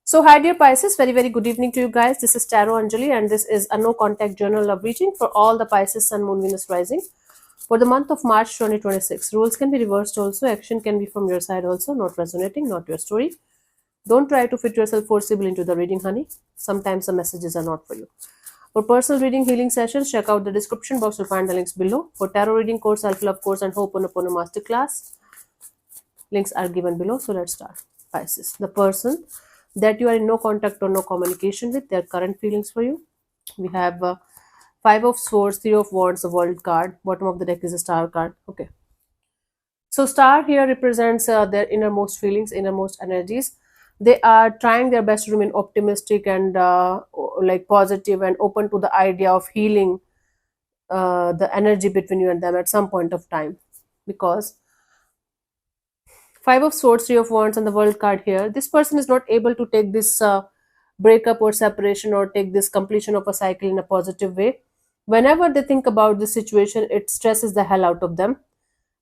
So, hi dear Pisces, very very good evening to you guys. This is Tarot Anjali, and this is a no contact journal love reading for all the Pisces Sun, Moon, Venus rising for the month of March 2026. Rules can be reversed also. Action can be from your side also. Not resonating, not your story. Don't try to fit yourself forcibly into the reading, honey. Sometimes the messages are not for you. For personal reading healing sessions, check out the description box. You'll find the links below. For tarot reading course, self-love course, and Ho'oponopono masterclass, links are given below. So let's start. Pisces, the person that you are in no contact or no communication with, their current feelings for you. We have Five of Swords, Three of Wands, the World card. Bottom of the deck is a Star card. Okay. So Star here represents their innermost feelings, innermost energies. They are trying their best to remain optimistic and like positive and open to the idea of healing the energy between you and them at some point of time, because Five of Swords, Three of Wands, and the World card here. This person is not able to take this breakup or separation or take this completion of a cycle in a positive way. Whenever they think about this situation, it stresses the hell out of them.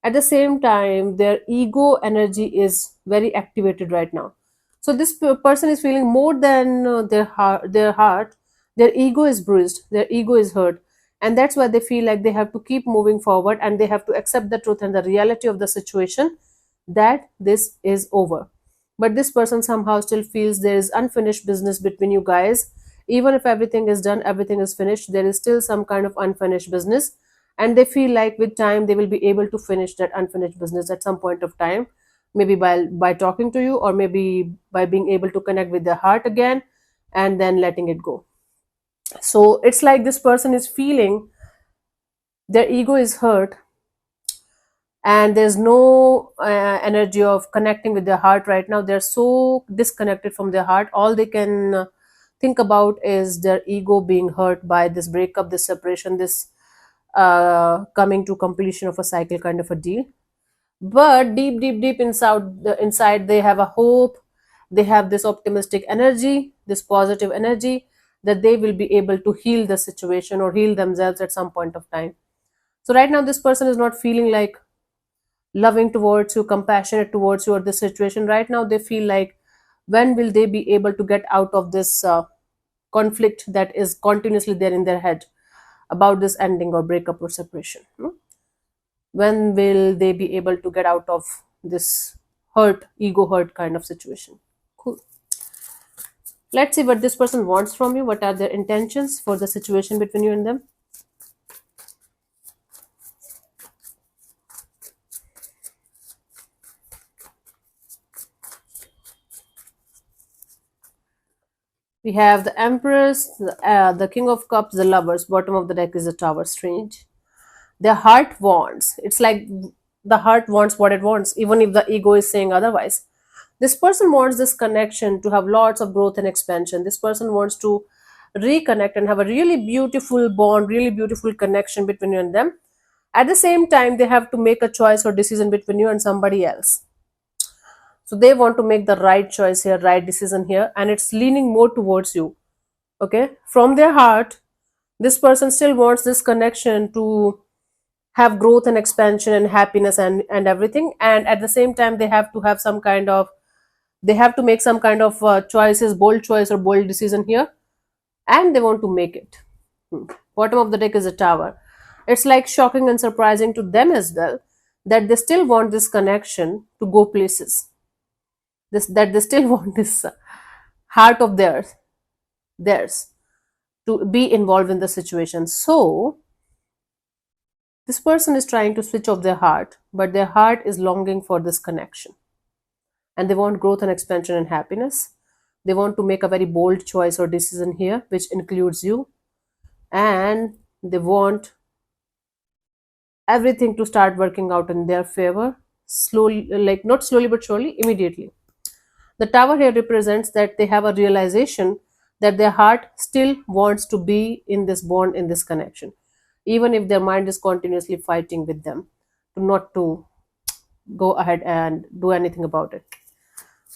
At the same time, their ego energy is very activated right now. So this person is feeling more than their heart. Their ego is bruised. Their ego is hurt, and that's why they feel like they have to keep moving forward and they have to accept the truth and the reality of the situation, that this is over. But this person somehow still feels there is unfinished business between you guys. Even if everything is done, everything is finished, there is still some kind of unfinished business, and they feel like with time they will be able to finish that unfinished business at some point of time, maybe by talking to you, or maybe by being able to connect with their heart again and then letting it go. So it's like this person is feeling their ego is hurt, and there's no energy of connecting with their heart right now. They're so disconnected from their heart. All they can think about is their ego being hurt by this breakup, this separation, this coming to completion of a cycle kind of a deal. But deep deep inside they have a hope. They have this optimistic energy, this positive energy, that they will be able to heal the situation or heal themselves at some point of time. So right now this person is not feeling like loving towards you, compassionate towards you, or this situation. Right now they feel like, when will they be able to get out of this conflict that is continuously there in their head about this ending or breakup or separation? When will they be able to get out of this hurt, ego hurt kind of situation? Cool. Let's see what this person wants from you. What are their intentions for the situation between you and them? We have the Empress, the King of Cups, the Lovers. Bottom of the deck is the Tower. Strange. Their heart wants. It's like the heart wants what it wants, even if the ego is saying otherwise. This person wants this connection to have lots of growth and expansion. This person wants to reconnect and have a really beautiful bond, really beautiful connection between you and them. At the same time, they have to make a choice or decision between you and somebody else. So they want to make the right choice here, right decision here, and it's leaning more towards you. Okay, from their heart, this person still wants this connection to have growth and expansion and happiness and everything, and at the same time they have to have some kind of, they have to make some kind of choices, bold choice or bold decision here, and they want to make it. Bottom of the deck is a Tower. It's like shocking and surprising to them as well, that they still want this connection to go places, this that they still want this heart of theirs to be involved in the situation. So this person is trying to switch off their heart, but their heart is longing for this connection, and they want growth and expansion and happiness. They want to make a very bold choice or decision here, which includes you, and they want everything to start working out in their favor slowly, like not slowly but surely, immediately. The Tower here represents that they have a realization that their heart still wants to be in this bond, in this connection, even if their mind is continuously fighting with them to not to go ahead and do anything about it.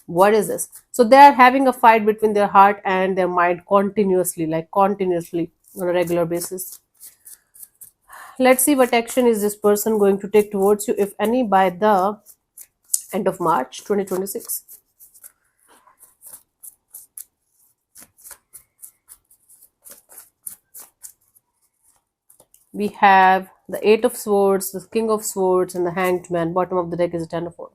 What is this? So they are having a fight between their heart and their mind continuously, like continuously on a regular basis. Let's see what action is this person going to take towards you, if any, by the end of March 2026. We have the Eight of Swords, the King of Swords, and the Hanged Man. Bottom of the deck is a Ten of Wands.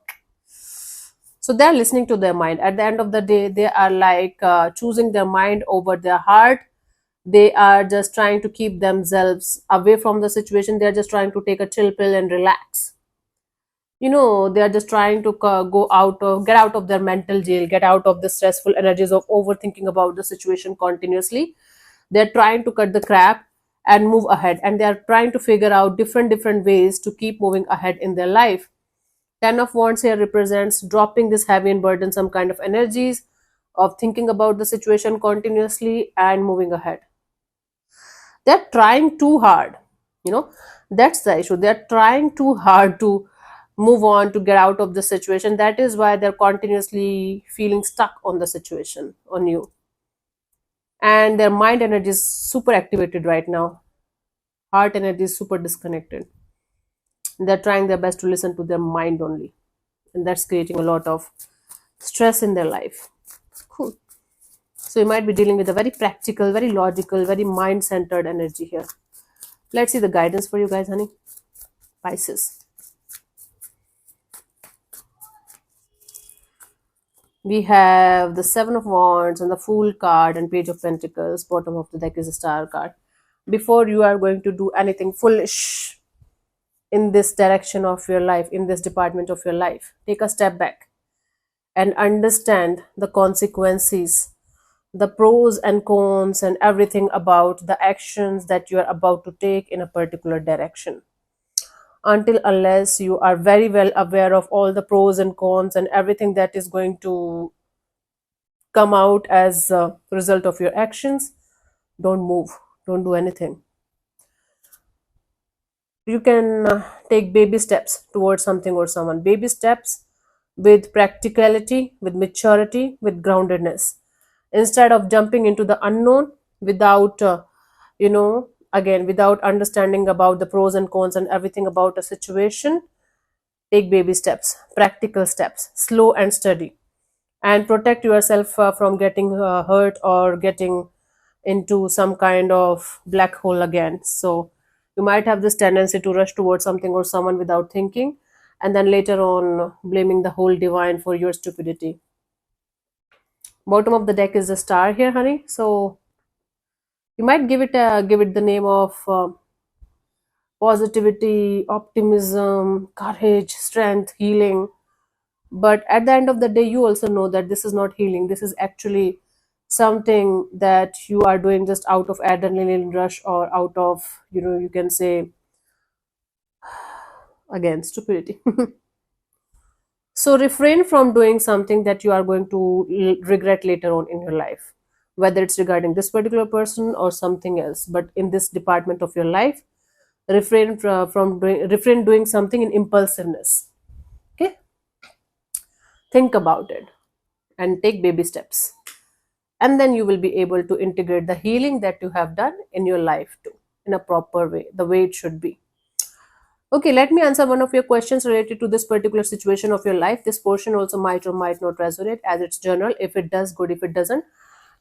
So they're listening to their mind. At the end of the day, they are like choosing their mind over their heart. They are just trying to keep themselves away from the situation. They're just trying to take a chill pill and relax. They are just trying to get out of their mental jail, get out of the stressful energies of overthinking about the situation continuously. They're trying to cut the crap and move ahead, and they are trying to figure out different ways to keep moving ahead in their life. Ten of Wands here represents dropping this heavy and burdensome kind of energies of thinking about the situation continuously and moving ahead. They're trying too hard. You know, that's the issue. They're trying too hard to move on, to get out of the situation. That is why they're continuously feeling stuck on the situation, on you. And their mind energy is super activated right now. Heart energy is super disconnected. They're trying their best to listen to their mind only. And that's creating a lot of stress in their life. Cool. So you might be dealing with a very practical, very logical, very mind-centered energy here. Let's see the guidance for you guys, honey. Pisces. We have the Seven of Wands and the Fool card and Page of Pentacles. Bottom of the deck is a Star card. Before you are going to do anything foolish in this direction of your life, in this department of your life, take a step back and understand the consequences, the pros and cons, and everything about the actions that you are about to take in a particular direction. Until unless you are very well aware of all the pros and cons and everything that is going to come out as a result of your actions, don't move, don't do anything. You can take baby steps towards something or someone. Baby steps with practicality, with maturity, with groundedness. Instead of jumping into the unknown without, again, without understanding about the pros and cons and everything about a situation, take baby steps, practical steps, slow and steady, and protect yourself from getting hurt or getting into some kind of black hole again. So you might have this tendency to rush towards something or someone without thinking, and then later on blaming the whole divine for your stupidity. Bottom of the deck is a Star here, honey. So you might give it the name of positivity, optimism, courage, strength, healing. But at the end of the day, you also know that this is not healing. This is actually something that you are doing just out of adrenaline rush, or out of, you can say, again, stupidity. So refrain from doing something that you are going to regret later on in your life, whether it's regarding this particular person or something else. But in this department of your life, refrain doing something in impulsiveness. Okay, think about it and take baby steps, and then you will be able to integrate the healing that you have done in your life too, in a proper way, the way it should be. Okay, let me answer one of your questions related to this particular situation of your life. This portion also might or might not resonate, as it's general. If it does, good. If it doesn't,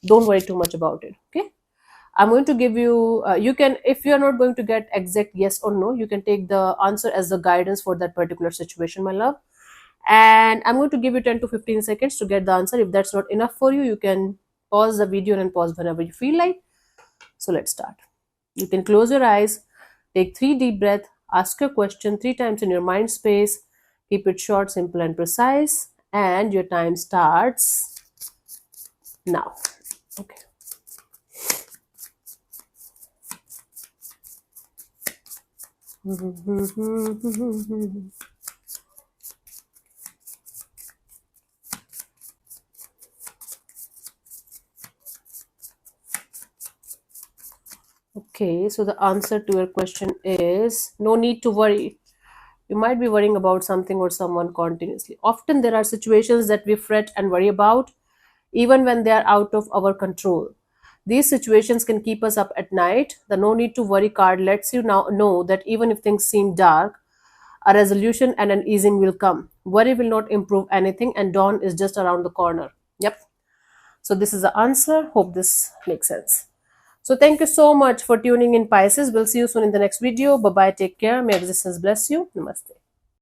don't worry too much about it. Okay, I'm going to give you, you can, if you're not going to get exact yes or no, you can take the answer as the guidance for that particular situation, my love. And I'm going to give you 10 to 15 seconds to get the answer. If that's not enough for you, you can pause the video and pause whenever you feel like. So let's start. You can close your eyes, take 3 deep breaths, ask your question 3 times in your mind space. Keep it short, simple, and precise. And your time starts now. Okay. Okay, so the answer to your question is no need to worry. You might be worrying about something or someone continuously. Often there are situations that we fret and worry about, even when they are out of our control. These situations can keep us up at night. The no need to worry card lets you now know that even if things seem dark, a resolution and an easing will come. Worry will not improve anything, and dawn is just around the corner. Yep. So this is the answer. Hope this makes sense. So thank you so much for tuning in, Pisces. We'll see you soon in the next video. Bye bye. Take care. May existence bless you. Namaste.